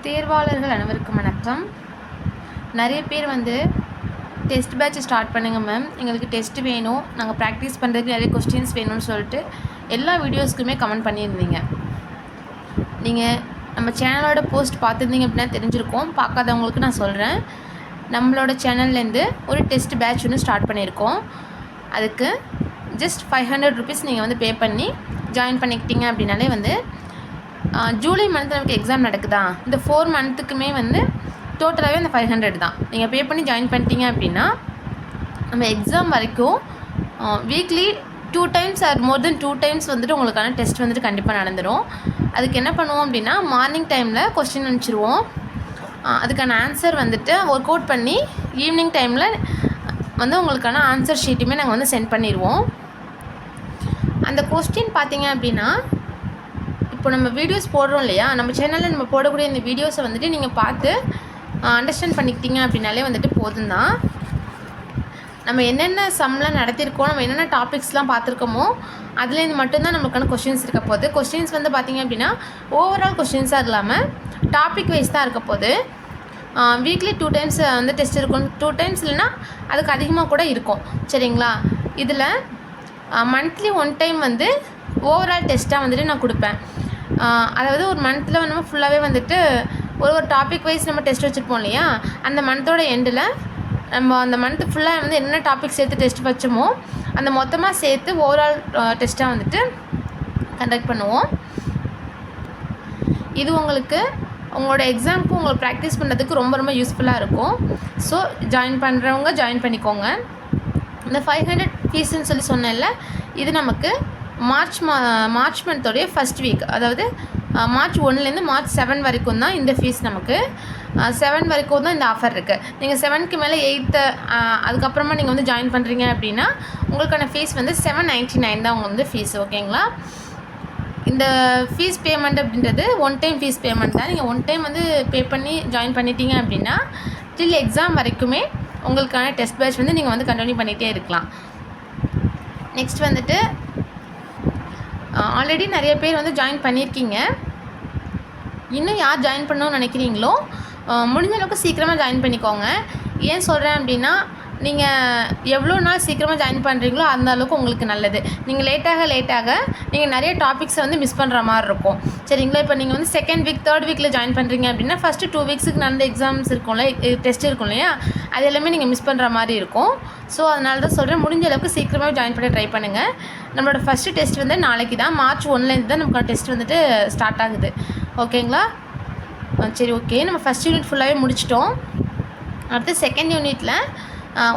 தேர்வாளர்கள் அனைவருக்கும் வணக்கம். நிறைய பேர் டெஸ்ட் பேட்ச் ஸ்டார்ட் பண்ணுங்கள் மேம், எங்களுக்கு டெஸ்ட் வேணும், நாங்கள் ப்ராக்டிஸ் பண்ணுறதுக்கு நிறைய கொஸ்டின்ஸ் வேணும்னு சொல்லிட்டு எல்லா வீடியோஸ்க்குமே கமெண்ட் பண்ணியிருந்தீங்க. நீங்கள் நம்ம சேனலோட போஸ்ட் பார்த்துருந்தீங்க அப்படின்னா தெரிஞ்சிருக்கோம். பார்க்காதவங்களுக்கு நான் சொல்கிறேன், நம்மளோட சேனல்லேருந்து ஒரு டெஸ்ட் பேட்ச் ஒன்று ஸ்டார்ட் பண்ணியிருக்கோம். அதுக்கு ஜஸ்ட் 500 ருபீஸ் நீங்கள் பே பண்ணி ஜாயின் பண்ணிக்கிட்டீங்க அப்படின்னாலே ஜூலை மந்த் நமக்கு எக்ஸாம் நடக்குதா, இந்த 4 மந்த்துக்குமே டோட்டலாகவே அந்த 500 தான். நீங்கள் பே பண்ணி ஜாயின் பண்ணிட்டீங்க அப்படின்னா நம்ம எக்ஸாம் வரைக்கும் வீக்லி 2 times ஆர் மோர் தென் 2 times உங்களுக்கான டெஸ்ட் கண்டிப்பாக நடந்துடும். அதுக்கு என்ன பண்ணுவோம் அப்படின்னா, மார்னிங் டைமில் கொஸ்டின் அனுப்பிச்சிடுவோம். அதுக்கான ஆன்சர் ஒர்க் அவுட் பண்ணி ஈவினிங் டைமில் உங்களுக்கான ஆன்சர் ஷீட்டுமே நாங்கள் சென்ட் பண்ணிடுவோம். அந்த கொஸ்டின் பார்த்தீங்க அப்படின்னா, இப்போ நம்ம வீடியோஸ் போடுறோம் இல்லையா, நம்ம சேனலில் நம்ம போடக்கூடிய இந்த வீடியோஸை நீங்கள் பார்த்து அண்டர்ஸ்டாண்ட் பண்ணிக்கிட்டீங்க அப்படின்னாலே போதும் தான். நம்ம என்னென்ன சம்லாம் நடத்தியிருக்கோம், நம்ம என்னென்ன டாபிக்ஸ்லாம் பார்த்துருக்கோமோ அதுலேருந்து மட்டும்தான் நம்மளுக்கான கொஸ்டின்ஸ் இருக்க போகுது. கொஸ்டின்ஸ் பார்த்திங்க அப்படின்னா ஓவரால் கொஸ்டின்ஸாக இல்லாமல் டாபிக் வைஸ் தான் இருக்க போகுது. வீக்லி 2 times டெஸ்ட் இருக்கும். 2 times இல்லைன்னா அதுக்கு அதிகமாக கூட இருக்கும். சரிங்களா? இதில் மந்த்லி 1 time ஓவரால் டெஸ்ட்டாக நான் கொடுப்பேன். அதாவது ஒரு மந்த்தில் நம்ம ஃபுல்லாகவே ஒரு டாபிக் வைஸ் நம்ம டெஸ்ட் வச்சுருப்போம் இல்லையா, அந்த மந்த்தோட எண்டில் நம்ம அந்த மந்த்து ஃபுல்லாக என்ன டாபிக் சேர்த்து டெஸ்ட் வச்சோமோ அந்த மொத்தமாக சேர்த்து ஓவரால் டெஸ்ட்டாக கண்டக்ட் பண்ணுவோம். இது உங்களோட எக்ஸாமுக்கு உங்களுக்கு ப்ராக்டிஸ் பண்ணுறதுக்கு ரொம்ப ரொம்ப யூஸ்ஃபுல்லாக இருக்கும். ஸோ ஜாயின் பண்ணுறவங்க ஜாயின் பண்ணிக்கோங்க. இந்த 500 ஃபீஸுன்னு சொன்னேன்ல, இது நமக்கு மார்ச் மந்தோடைய ஃபஸ்ட் வீக், அதாவது மார்ச் 1லேருந்து மார்ச் 7 வரைக்கும் தான் இந்த ஃபீஸ். நமக்கு 7 வரைக்கும் தான் இந்த ஆஃபர் இருக்குது. நீங்கள் 7க்கு மேலே 8 அதுக்கப்புறமா நீங்கள் ஜாயின் பண்ணுறீங்க அப்படின்னா உங்களுக்கான ஃபீஸ் 799 தான் உங்களுக்கு ஃபீஸ். ஓகேங்களா? இந்த ஃபீஸ் பேமெண்ட் அப்படின்றது 1 time ஃபீஸ் பேமெண்ட் தான். நீங்கள் 1 time பே பண்ணி ஜாயின் பண்ணிட்டீங்க அப்படின்னா டில் எக்ஸாம் வரைக்குமே உங்களுக்கான டெஸ்ட் பேட்ச் நீங்கள் கண்டினியூ பண்ணிகிட்டே இருக்கலாம். நெக்ஸ்ட் ஆல்ரெடி நிறைய பேர் ஜாயின் பண்ணியிருக்கீங்க. இன்னும் யார் ஜாயின் பண்ணணும்னு நினைக்கிறீங்களோ முடிஞ்ச அளவுக்கு சீக்கிரமாக ஜாயின் பண்ணிக்கோங்க. ஏன் சொல்கிறேன் அப்படின்னா, நீங்கள் எவ்வளோ நாள் சீக்கிரமாக ஜாயின் பண்ணுறீங்களோ அந்த அளவுக்கு உங்களுக்கு நல்லது. நீங்கள் லேட்டாக நீங்கள் நிறைய டாபிக்ஸை மிஸ் பண்ணுற மாதிரி இருக்கும். சரிங்களா? இப்போ நீங்கள் செகண்ட் வீக் 3rd வீக்கில் ஜாயின் பண்ணுறீங்க அப்படின்னா ஃபஸ்ட்டு 2 weeksக்கு நடந்த எக்ஸாம்ஸ் இருக்கும்ல, டெஸ்ட் இருக்கும் இல்லையா, அது எல்லாமே நீங்கள் மிஸ் பண்ணுற மாதிரி இருக்கும். ஸோ அதனால தான் சொல்கிறேன், முடிஞ்ச அளவுக்கு சீக்கிரமாக ஜாயின் பண்ண ட்ரை பண்ணுங்கள். நம்மளோட ஃபஸ்ட்டு டெஸ்ட் நாளைக்கு தான், மார்ச் 1லேருந்து தான் நமக்கு டெஸ்ட் ஸ்டார்ட் ஆகுது. ஓகேங்களா? சரி, ஓகே. நம்ம ஃபஸ்ட் யூனிட் ஃபுல்லாகவே முடிச்சிட்டோம். அடுத்து செகண்ட் யூனிட்டில்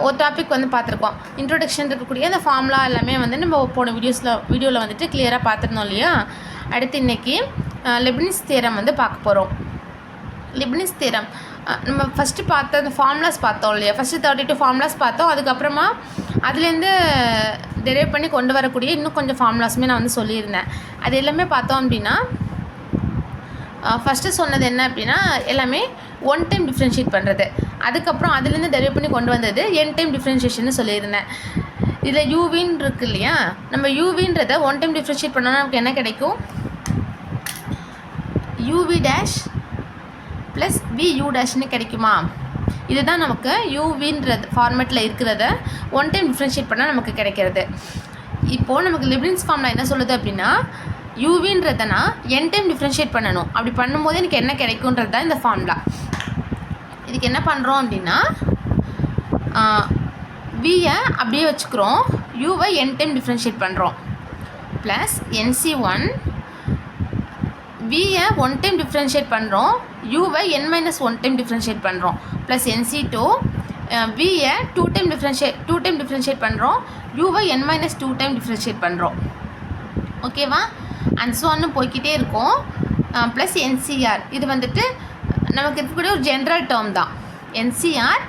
ஒரு டாபிக் பார்த்துருக்கோம். இன்ட்ரோடக்ஷன் இருக்கக்கூடிய அந்த ஃபார்முலா எல்லாமே நம்ம போன வீடியோவில் கிளியராக பார்த்துருந்தோம் இல்லையா. அடுத்து இன்றைக்கி லெப்னிஸ் தியரம் பார்க்க போகிறோம். லெப்னிஸ் தியரம் நம்ம ஃபஸ்ட்டு பார்த்த அந்த ஃபார்முலாஸ் பார்த்தோம் இல்லையா, ஃபஸ்ட்டு 32 ஃபார்முலாஸ் பார்த்தோம். அதுக்கப்புறமா அதுலேருந்து டெரைவ் பண்ணி கொண்டு வரக்கூடிய இன்னும் கொஞ்சம் ஃபார்முலாஸுமே நான் சொல்லியிருந்தேன். அது எல்லாமே பார்த்தோம் அப்படின்னா, ஃபஸ்ட்டு சொன்னது என்ன அப்படின்னா, எல்லாமே 1 time டிஃப்ரென்ஷியேட் பண்ணுறது. அதுக்கப்புறம் அதுலேருந்து டெரைவ் பண்ணி கொண்டு வந்தது n time டிஃப்ரென்ஷியேஷன் சொல்லியிருந்தேன். இதில் யூவின்னு இருக்குது இல்லையா, நம்ம யூவின்றதை 1 time டிஃப்ரென்ஷியேட் பண்ணோன்னா நமக்கு என்ன கிடைக்கும், uv டேஷ் ப்ளஸ் vu டேஷ்னு கிடைக்குமா. இதுதான் நமக்கு யூவின்றது ஃபார்மேட்டில் இருக்கிறத 1 time டிஃப்ரென்ஷியேட் பண்ணால் நமக்கு கிடைக்கிறது. இப்போது நமக்கு லெப்னிஸ் ஃபார்முலா என்ன சொல்லுது அப்படின்னா, யூவின்றதை நான் n time டிஃப்ரென்ஷியேட் பண்ணணும். அப்படி பண்ணும்போது எனக்கு என்ன கிடைக்குன்றது தான் இந்த ஃபார்முலா. இதுக்கு என்ன பண்ணுறோம் அப்படின்னா, வியை அப்படியே வச்சுக்கிறோம், யூவை n time டிஃப்ரென்ஷியேட் பண்ணுறோம், ப்ளஸ் NC1 வியை 1 time டிஃப்ரென்ஷியேட் பண்ணுறோம், யூவை n-1 time டிஃப்ரென்ஷியேட் பண்ணுறோம், ப்ளஸ் NC2 வியை 2 time டிஃப்ரென்ஷியேட் பண்ணுறோம், யூவை n-2 time டிஃப்ரென்ஷியேட் பண்ணுறோம். ஓகேவா? அண்ட் ஸோ ஒன்று போய்கிட்டே இருக்கும். ப்ளஸ் NCR இது நமக்கு இருக்கக்கூடிய ஒரு ஜென்ரல் டேர்ம் தான். NCR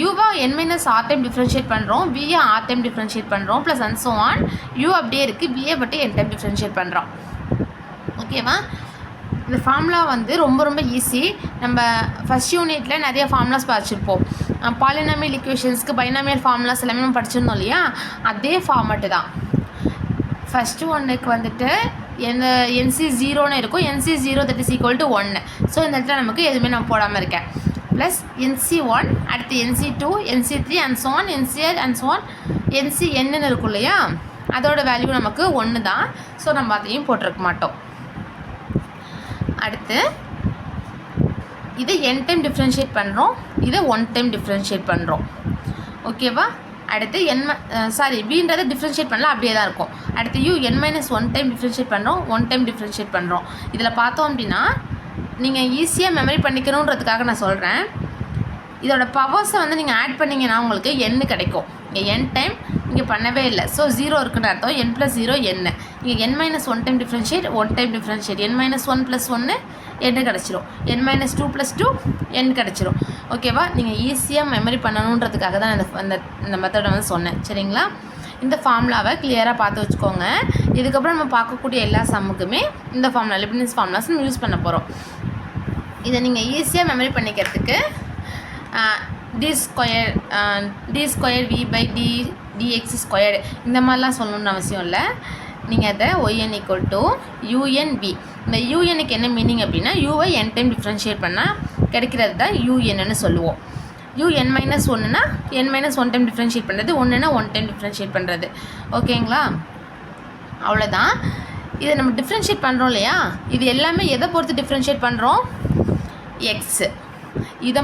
யூவா n-r time டிஃப்ரென்ஷியேட் பண்ணுறோம், வியை r time டிஃப்ரென்ஷியேட் பண்ணுறோம், plus and so on you அப்படியே இருக்குது, வியை மட்டும் n time டிஃப்ரென்ஷியேட் பண்ணுறோம். ஓகேவா? இந்த ஃபார்முலா ரொம்ப ரொம்ப ஈஸி. நம்ம ஃபஸ்ட் யூனிட்டில் நிறைய ஃபார்முலாஸ் படிச்சிருப்போம். பாலினாமியல் ஈக்குவேஷன்ஸ்க்கு பைனாமியல் ஃபார்முலாஸ் எல்லாமே நம்ம படிச்சிருந்தோம் இல்லையா, அதே ஃபார்மேட்டு தான். ஃபஸ்ட்டு ஒன்றுக்கு எந்த NC 0ன்னு இருக்கும். NC 0 that is equal to 1. So இந்த இடத்துல நமக்கு எதுவுமே நான் போடாமல் இருக்கேன். ப்ளஸ் NC1 அடுத்து NC2 NC3 and so on NCr and so on NCnன்னு இருக்கும் இல்லையா, அதோட வேல்யூ நமக்கு 1 தான். ஸோ நம்ம அதையும் போட்டிருக்க மாட்டோம். அடுத்து இதை n டைம் டிஃப்ரென்ஷியேட் பண்ணுறோம், இதை 1 டைம் டிஃப்ரென்ஷியேட் பண்ணுறோம். ஓகேவா? அடுத்து bன்றதை டிஃப்ரென்ஷியேட் பண்ணலாம், அப்படியே தான் இருக்கும். அடுத்து n-1 டைம் டிஃப்ரென்ஷியேட் பண்ணுறோம், 1 டைம் டிஃப்ரென்ஷியேட் பண்ணுறோம். இதில் பார்த்தோம் அப்படின்னா நீங்கள் ஈஸியாக மெமரி பண்ணிக்கணுன்றதுக்காக நான் சொல்கிறேன். இதோட பவர்ஸை வந்து நீங்கள் ஆட் பண்ணிங்கன்னா உங்களுக்கு n கிடைக்கும். இங்கே n டைம் இங்கே பண்ணவே இல்லை. ஸோ 0 இருக்குன்னு அர்த்தம். n + 0 n. இங்கே n-1 time differentiate, 1 time differentiate. n-1 + 1 n கிடச்சிரும். n-2 + 2 n கிடச்சிரும். ஓகேவா? நீங்கள் ஈஸியாக மெமரி பண்ணணுன்றதுக்காக தான் இந்த மெத்தடை வந்து சொன்னேன். சரிங்களா? இந்த ஃபார்முலாவை கிளியராக பார்த்து வச்சுக்கோங்க. இதுக்கப்புறம் நம்ம பார்க்கக்கூடிய எல்லா சம்முக்குமே இந்த ஃபார்முலா லெப்னிஸ் ஃபார்முலாஸ் நம்ம யூஸ் பண்ண போகிறோம். இதை நீங்கள் ஈஸியாக மெமரி பண்ணிக்கிறதுக்கு d ஸ்கொயர் v/dx² இந்த மாதிரிலாம் சொல்லணும்னு அவசியம் இல்லை. நீங்கள் அதை yn = unv. இந்த unக்கு என்ன மீனிங் அப்படின்னா uவை n டைம் டிஃப்ரென்ஷியேட் பண்ணால் கிடைக்கிறது தான் unன்னு சொல்லுவோம். un-1னா n-1 டைம் டிஃப்ரென்ஷியேட் பண்ணுறது, 1னா 1 டைம் டிஃப்ரென்ஷியேட் பண்ணுறது. ஓகேங்களா? அவ்வளோதான். இதை நம்ம டிஃப்ரென்ஷியேட் பண்ணுறோம் இல்லையா, இது எல்லாமே எதை பொறுத்து டிஃப்ரென்ஷியேட் பண்ணுறோம்? எக்ஸு. இதை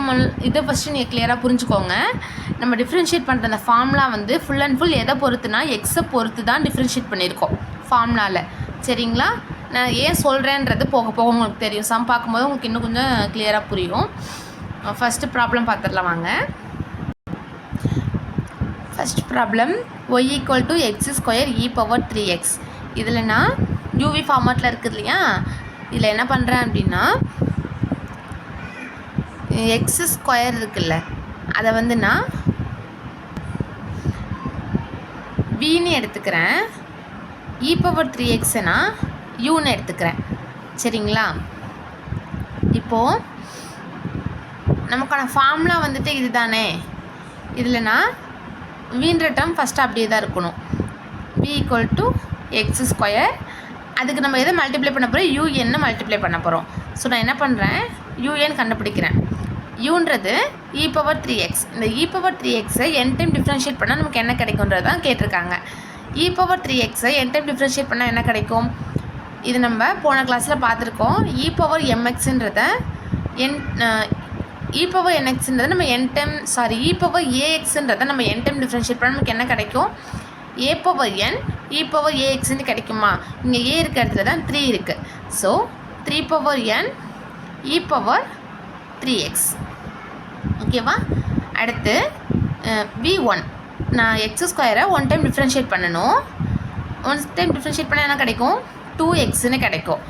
ஃபஸ்ட்டு நீங்கள் கிளியராக புரிஞ்சுக்கோங்க. நம்ம டிஃப்ரென்ஷியேட் பண்ணுற அந்த ஃபார்முலா வந்து ஃபுல் அண்ட் ஃபுல் எதை பொறுத்துனா எக்ஸை பொறுத்து தான் டிஃப்ரென்ஷியேட் பண்ணியிருக்கோம் ஃபார்முலாவில். சரிங்களா? நான் ஏன் சொல்கிறேன்றது போக போக உங்களுக்கு தெரியும். சம் பார்க்கும்போது உங்களுக்கு இன்னும் கொஞ்சம் கிளியராக புரியும். ஃபஸ்ட்டு ப்ராப்ளம் பார்த்துடலாம் வாங்க. First problem y = x² e⁻3x. இதில் நான் UV ஃபார்மேட்டில் இருக்குது இல்லையா, இதில் என்ன பண்ணுறேன் அப்படின்னா x² இருக்குல்ல, அதை வந்து நான் vன்னு எடுத்துக்கிறேன், e⁻3x நான் uன்னு எடுத்துக்கிறேன். சரிங்களா? இப்போது நமக்கான ஃபார்முலா வந்துட்டு இது தானே. இதில் நான் vன்ற டேர்ம் ஃபஸ்ட்டு அப்படியே தான் இருக்கணும். v = x². அதுக்கு நம்ம எதை மல்டிப்ளை பண்ண போகிறோம்? un மல்டிப்ளை பண்ண போகிறோம். ஸோ நான் என்ன பண்ணுறேன், un கண்டுபிடிக்கிறேன். uன்றது e⁻3x. இந்த e⁻3xஐ n டைம் டிஃப்ரென்ஷியேட் பண்ணால் நமக்கு என்ன கிடைக்கும்ன்றது தான் கேட்டிருக்காங்க. e⁻3xஐ n டைம் டிஃப்ரென்ஷியேட் பண்ணால் என்ன கிடைக்கும்? இது நம்ம போன கிளாஸில் பார்த்துருக்கோம். e⁻mxன்றத e⁻nxன்றதை நம்ம e⁻axன்றதை நம்ம n டைம் டிஃப்ரென்ஷியேட் பண்ணால் நமக்கு என்ன கிடைக்கும்? a⁻n e⁻axன்னு கிடைக்குமா? இங்கே a இருக்க இடத்துல தான் 3 இருக்குது. So 3⁻n e⁻3x. ஓகேவா? அடுத்து v1 நான் x²-ஐ 1 டைம் டிஃப்ரென்ஷியேட் பண்ணணும். 1 டைம் டிஃப்ரென்ஷியேட் பண்ணால் என்ன கிடைக்கும்? 2xன்னு கிடைக்கும்.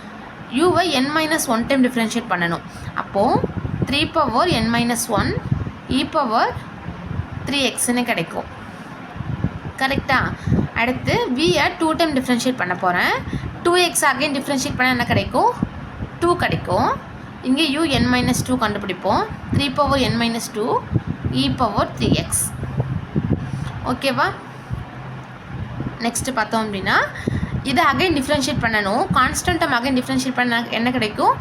uவை n-1 டைம் டிஃப்ரென்ஷியேட் பண்ணணும். அப்போது 3⁻n-1 e⁻3xன்னு கிடைக்கும். கரெக்டாக? அடுத்து v-ஐ 2 டைம் டிஃப்ரென்ஷியேட் பண்ண போகிறேன். 2x அகைன் டிஃப்ரென்ஷியேட் பண்ணால் என்ன கிடைக்கும்? 2 கிடைக்கும். இங்கே un-2 கண்டுபிடிப்போம். 3⁻n-2 e⁻3x. ஓகேவா? நெக்ஸ்ட்டு பார்த்தோம் அப்படின்னா இதை அகைன் டிஃப்ரென்ஷியேட் பண்ணணும். கான்ஸ்டன்ட் அகைன் டிஃப்ரென்ஷியேட் பண்ண என்ன கிடைக்கும்?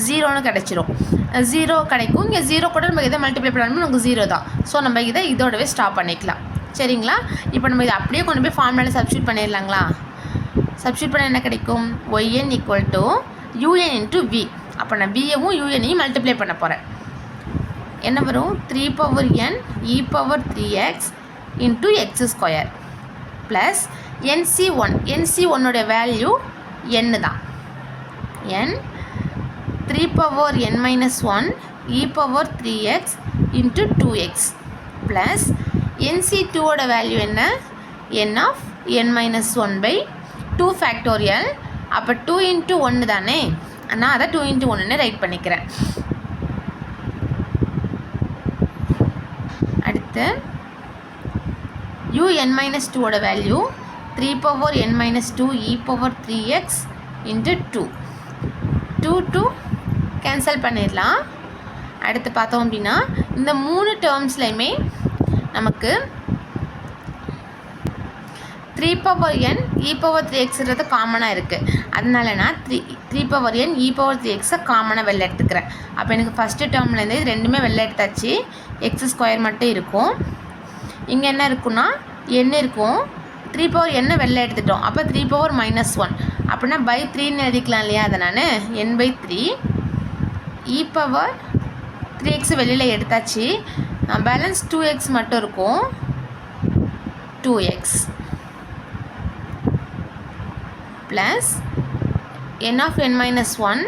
0ன்னு கிடைச்சிரும். 0 கிடைக்கும். இங்கே 0 கூட நம்ம இதை மல்டிப்ளை பண்ணணும், நமக்கு 0 தான். ஸோ நம்ம இதை இதோடவே ஸ்டாப் பண்ணிக்கலாம். சரிங்களா? இப்போ நம்ம இதை அப்படியே கொண்டு போய் ஃபார்முலாவில் சப்ஸ்டியூட் பண்ணிடலாங்களா? சப்ஸ்டியூட் பண்ண என்ன கிடைக்கும்? yn = un × v. அப்போ நான் v-யவும் un-ஐயும் மல்டிப்ளை பண்ண போகிறேன். என்ன வரும்? 3⁻n e⁻3x × x² plus NC1 value n தான். n 3⁻n-1 e⁻3x × 2x plus NC2 value என்ன? n(n-1/2 factorial. அப்போ 2 × 1 தானே, நான் அதை 2 × 1ன்னு ரைட் பண்ணிக்கிறேன். அடுத்து un-2 value 3⁻n-2 e⁻3x × 2. 2 cancel பண்ணிடலாம். அடுத்து பார்த்தோம் அப்படின்னா இந்த 3 டேர்ம்ஸ்லையுமே நமக்கு 3 power n e power 3xன்றது காமனாக இருக்குது. அதனால நான் 3 power n e power 3xை காமனாக வெளில எடுத்துக்கிறேன். அப்போ எனக்கு ஃபஸ்ட்டு டேர்ம்லேருந்து இது ரெண்டுமே வெளில எடுத்தாச்சு. x² மட்டும் இருக்கும். இங்கே என்ன இருக்குன்னா n இருக்கும். 3 power n வெளில எடுத்துட்டோம். அப்போ 3 power -1 அப்படின்னா பை 3ன்னு எழுதிக்கலாம் இல்லையா? அதை நான் n/3 e power 3x வெளியில் எடுத்தாச்சு. பேலன்ஸ் 2x மட்டும் இருக்கும். 2x plus n of n-1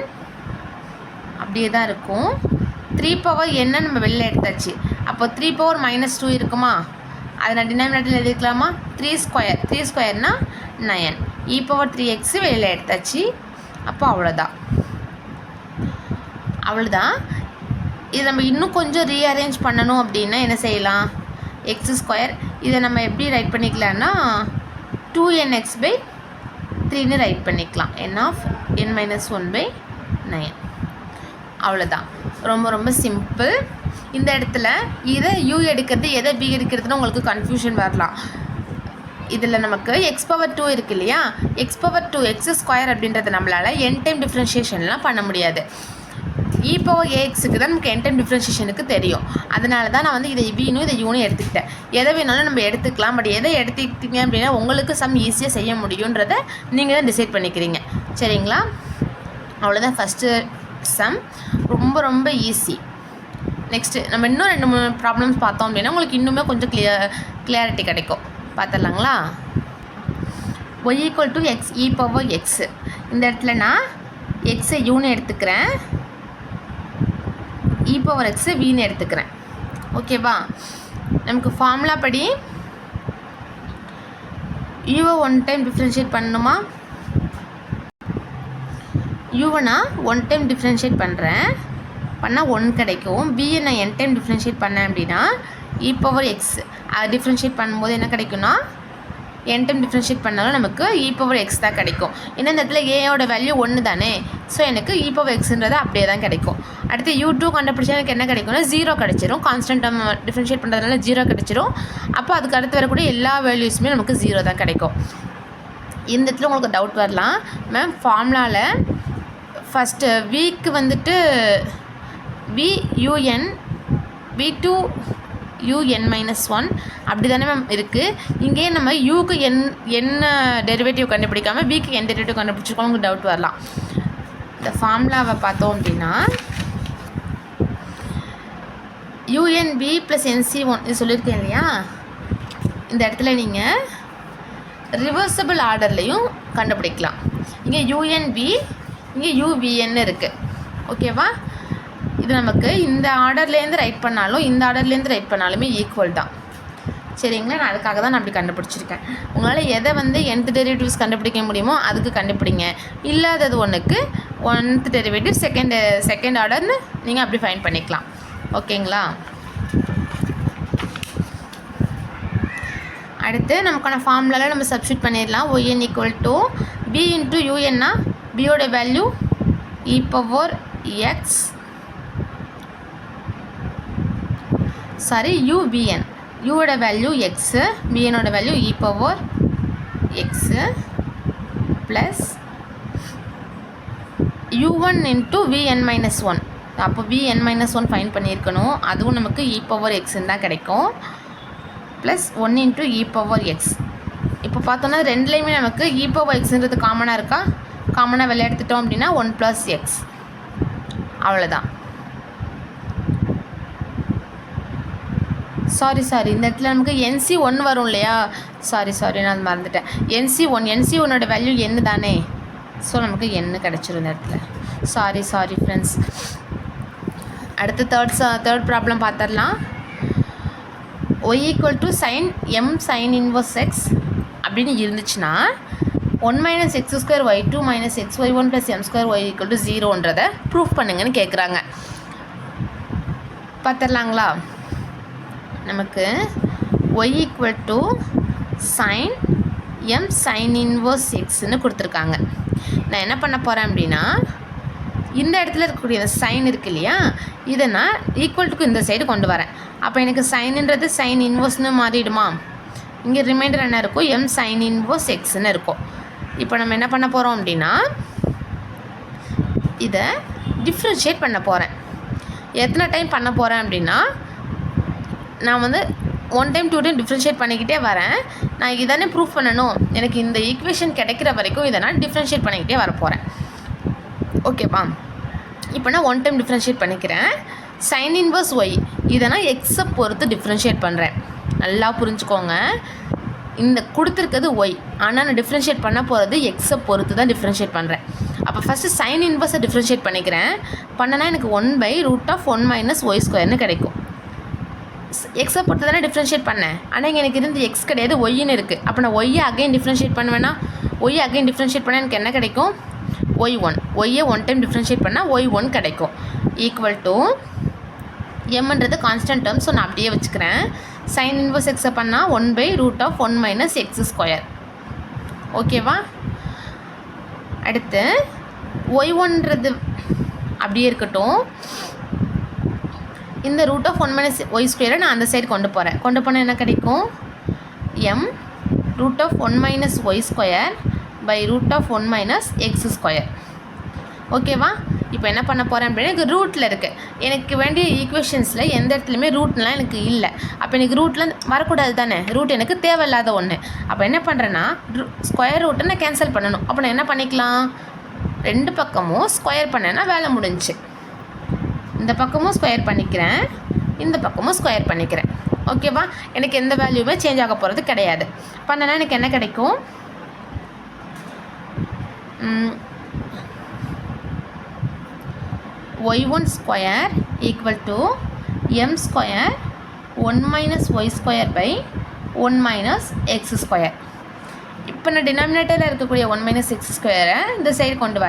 அப்படியே தான் இருக்கும். 3 power n நம்ம வெளியில் எடுத்தாச்சு. அப்போ 3 power -2 இருக்குமா? அதை நான் டினாமினேட்டரில் எழுதிக்கலாமா? 3 ஸ்கொயர்னா 9 e power 3x வெளியில் எடுத்தாச்சு. அப்போ அவ்வளோதான். இது நம்ம இன்னும் கொஞ்சம் ரீஅரேஞ்ச் பண்ணணும் அப்படின்னா என்ன செய்யலாம்? x². இதை நம்ம எப்படி ரைட் பண்ணிக்கலாம்னா 2nx/3ன்னு ரைட் பண்ணிக்கலாம். n of n-1/9. அவ்வளோதான். ரொம்ப ரொம்ப சிம்பிள். இந்த இடத்துல இதை u எடுக்கிறது எதை b எடுக்கிறதுன்னு உங்களுக்கு கன்ஃபியூஷன் வரலாம். இதில் நமக்கு x⁴ இருக்குது இல்லையா? x⁴ x² அப்படின்றது நம்மளால் n டைம் டிஃப்ரென்ஷியேஷன்லாம் பண்ண முடியாது. e power axக்கு தான் நமக்கு n டைம் டிஃப்ரென்ஷியேஷனுக்கு தெரியும். அதனால தான் நான் இதை bனும் இதை uன்னு எடுத்துக்கிட்டேன். எதை வேணாலும் நம்ம எடுத்துக்கலாம். பட் எதை எடுத்துக்கிட்டீங்க அப்படின்னா உங்களுக்கு சம் ஈஸியாக செய்ய முடியுன்றதை நீங்கள் தான் டிசைட் பண்ணிக்கிறீங்க. சரிங்களா? அவ்வளோதான் ஃபஸ்ட்டு சம். ரொம்ப ரொம்ப ஈஸி. நெக்ஸ்ட்டு நம்ம இன்னும் 2-3 ப்ராப்ளம்ஸ் பார்த்தோம் அப்படின்னா உங்களுக்கு இன்னுமே கொஞ்சம் கிளியாரிட்டி கிடைக்கும். பார்த்துடலாங்களா? y = x e power x. இந்த இடத்துல நான் எக்ஸை யூன்னு எடுத்துக்கிறேன். e power x vன்னு எடுத்துக்கிறேன். ஓகேவா? நமக்கு ஃபார்முலா படி யூவை 1 டைம் டிஃப்ரென்ஷியேட் பண்ணணுமா? யூவை நான் 1 டைம் டிஃப்ரென்ஷியேட் பண்ணுறேன். பண்ணால் 1 கிடைக்கும். பியை நான் n டைம் டிஃப்ரென்ஷியேட் பண்ணேன் அப்படின்னா e power x டிஃப்ரென்ஷியேட் பண்ணும்போது என்ன கிடைக்கும்னா n டைம் டிஃப்ரென்ஷியேட் பண்ணாலும் நமக்கு e power x தான் கிடைக்கும். ஏன்னா இந்த இடத்துல ஏயோட வேல்யூ 1 தானே. ஸோ எனக்கு e power xன்றது அப்படியே தான் கிடைக்கும். அடுத்து u2 கண்டுபிடிச்சா எனக்கு என்ன கிடைக்கும்னா 0 கிடச்சிரும். கான்ஸ்டன்ட் நம்ம டிஃப்ரென்ஷியேட் பண்ணுறதுனால 0 கிடச்சிரும். அப்போ அதுக்கு அடுத்து வரக்கூடிய எல்லா வேல்யூஸுமே நமக்கு 0 தான் கிடைக்கும். இந்த இடத்துல உங்களுக்கு டவுட் வரலாம், மேம் ஃபார்முலாவில் ஃபஸ்ட்டு விக்கு v(un) v2 un-1 அப்படி தானே மேம் இருக்குது. இங்கே நம்ம யூக்கு என்ன டெரிவேட்டிவ் கண்டுபிடிக்காமல் விக்கு n டெரிவேட்டிவ் கண்டுபிடிச்சிருக்கோம். உங்களுக்கு டவுட் வரலாம். இந்த ஃபார்முலாவை பார்த்தோம் அப்படின்னா unv + nc1 இது சொல்லியிருக்கேன் இல்லையா? இந்த இடத்துல நீங்கள் ரிவர்சபிள் ஆர்டர்லையும் கண்டுபிடிக்கலாம். இங்கே unv இங்கே uvn இருக்குது. ஓகேவா? இது நமக்கு இந்த ஆர்டர்லேருந்து ரைட் பண்ணாலும் இந்த ஆர்டர்லேருந்து ரைட் பண்ணாலுமே ஈக்குவல் தான். சரிங்களா? நான் அதுக்காக தான் நான் அப்படி கண்டுபிடிச்சிருக்கேன். உங்களால் எதை nth டெரிவேட்டிவ்ஸ் கண்டுபிடிக்க முடியுமோ அதுக்கு கண்டுபிடிங்க. இல்லாதது ஒன்றுக்கு 1th டெரிவேட்டிவ் செகண்ட் ஆர்டர்னு நீங்கள் அப்படி ஃபைண்ட் பண்ணிக்கலாம். ஓகேங்களா? அடுத்து நமக்கான ஃபார்முலாவில் நம்ம சப்ஸ்டியூட் பண்ணிடலாம். yn = b × un. பியோட value e power x uvn. யூவோட வேல்யூ x, bnோட value e power x plus u1 × vn-1. அப்போ vn-1 ஃபைன் பண்ணியிருக்கணும். அதுவும் நமக்கு e power xன்னு தான் கிடைக்கும். Plus 1 × e power x. இப்போ பார்த்தோன்னா ரெண்டுலேயுமே நமக்கு e power xன்றது காமனாக இருக்கா? காமனாக வெளில எடுத்துட்டோம் அப்படின்னா 1 + x. அவ்வளோதான். சாரி இந்த இடத்துல நமக்கு NC1 வரும் இல்லையா? சாரி நான் அது மறந்துட்டேன். NC1ஓட வேல்யூ n தானே. ஸோ நமக்கு n கிடச்சிரும் இந்த இடத்துல. Sorry friends. அடுத்து தேர்ட் ப்ராப்ளம் பார்த்துடலாம். y = sin m sin inverse x அப்படின்னு இருந்துச்சுன்னா 1 - x² y2 - xy1 + m² y = 0ன்றதை proof பண்ணுங்கன்னு கேட்குறாங்க. பார்த்துடலாங்களா? நமக்கு y = sin m sin inverse xன்னு கொடுத்துருக்காங்க. நான் என்ன பண்ண போகிறேன் அப்படின்னா இந்த இடத்துல இருக்கக்கூடிய இந்த சைன் இருக்குது இல்லையா? இதை நான் ஈக்குவல் டுக்கு இந்த சைடு கொண்டு வரேன். அப்போ எனக்கு சைனுன்றது சைன் இன்வர்ஸ்னு மாறிடுமா? இங்கே ரிமைண்டர் என்ன இருக்கும், m sin inverse xன்னு இருக்கும். இப்போ நம்ம என்ன பண்ண போகிறோம் அப்படின்னா இதை டிஃப்ரென்ஷியேட் பண்ண போகிறேன். எத்தனை டைம் பண்ண போகிறேன் அப்படின்னா நான் வந்து 1 டைம் 2 டைம் டிஃப்ரென்ஷியேட் பண்ணிக்கிட்டே வரேன். நான் இதானே ப்ரூஃப் பண்ணணும், எனக்கு இந்த ஈக்குவேஷன் கிடைக்கிற வரைக்கும் இதை நான் டிஃப்ரென்ஷியேட் பண்ணிக்கிட்டே வர போகிறேன். ஓகேப்பா, இப்போ நான் 1 டைம் டிஃப்ரென்ஷியேட் பண்ணிக்கிறேன். sin inverse y இதை நான் எக்ஸை பொறுத்து டிஃப்ரென்ஷியேட் பண்ணுறேன். நல்லா புரிஞ்சுக்கோங்க, இந்த கொடுத்துருக்கிறது ஒய், ஆனால் நான் டிஃப்ரென்ஷியேட் பண்ண போகிறது எக்ஸை பொறுத்து தான் டிஃப்ரென்ஷியேட் பண்ணுறேன். அப்போ ஃபஸ்ட்டு சைன் இன்வர்ஸை டிஃப்ரென்ஷியேட் பண்ணிக்கிறேன். பண்ணனா எனக்கு 1/√(1 - y²ன்னு கிடைக்கும். எக்ஸை பொறுத்து தானே டிஃப்ரென்ஷியேட் பண்ணேன், ஆனால் இங்கே எனக்கு இருந்து எக்ஸ் கிடையாது, ஒய்ன்னு இருக்குது. அப்போ நான் ஒய்யை அகைன் டிஃப்ரென்ஷியேட் பண்ணுவேன்னா ஒய்யை அகைன் டிஃப்ரென்ஷியேட் பண்ணால் எனக்கு என்ன கிடைக்கும், y1. ஒய்யை 1 டைம் டிஃப்ரென்ஷியேட் பண்ணால் y1 கிடைக்கும். ஈக்குவல் டு எம்ன்றது கான்ஸ்டன்ட் டேர்ம், ஸோ நான் அப்படியே வச்சுக்கிறேன். சைன் இன்வர்ஸ் எக்ஸை பண்ணால் 1/√(1 - x². ஓகேவா, அடுத்து y1ன்றது அப்படியே இருக்கட்டும். இந்த (1 - y² நான் அந்த சைடு கொண்டு போனால் என்ன கிடைக்கும், m (1 - y²/√(1 - x²). ஓகேவா, இப்போ என்ன பண்ண போகிறேன் அப்படின்னா எனக்கு ரூட்டில் இருக்குது. எனக்கு வேண்டிய ஈக்குவேஷன்ஸில் எந்த இடத்துலையுமே ரூட்லாம் எனக்கு இல்லை. அப்போ எனக்கு ரூட்டில் வரக்கூடாது தானே, ரூட் எனக்கு தேவையில்லாத ஒன்று. அப்போ என்ன பண்ணுறேன்னா ஸ்கொயர் ரூட்டை நான் கேன்சல் பண்ணணும். அப்போ நான் என்ன பண்ணிக்கலாம், 2 பக்கமும் ஸ்கொயர் பண்ணேன்னா வேலை முடிஞ்சிச்சு. இந்த பக்கமும் ஸ்கொயர் பண்ணிக்கிறேன், இந்த பக்கமும் ஸ்கொயர் பண்ணிக்கிறேன். ஓகேவா, எனக்கு எந்த வேல்யூமே சேஞ்ச் ஆக போகிறது கிடையாது. பண்ணனா எனக்கு என்ன கிடைக்கும், y1 square equal to m square 1 - y²/1 - x². இப்போ நான் டினாமினேட்டரில் இருக்கக்கூடிய 1 - x² இந்த சைடு கொண்டு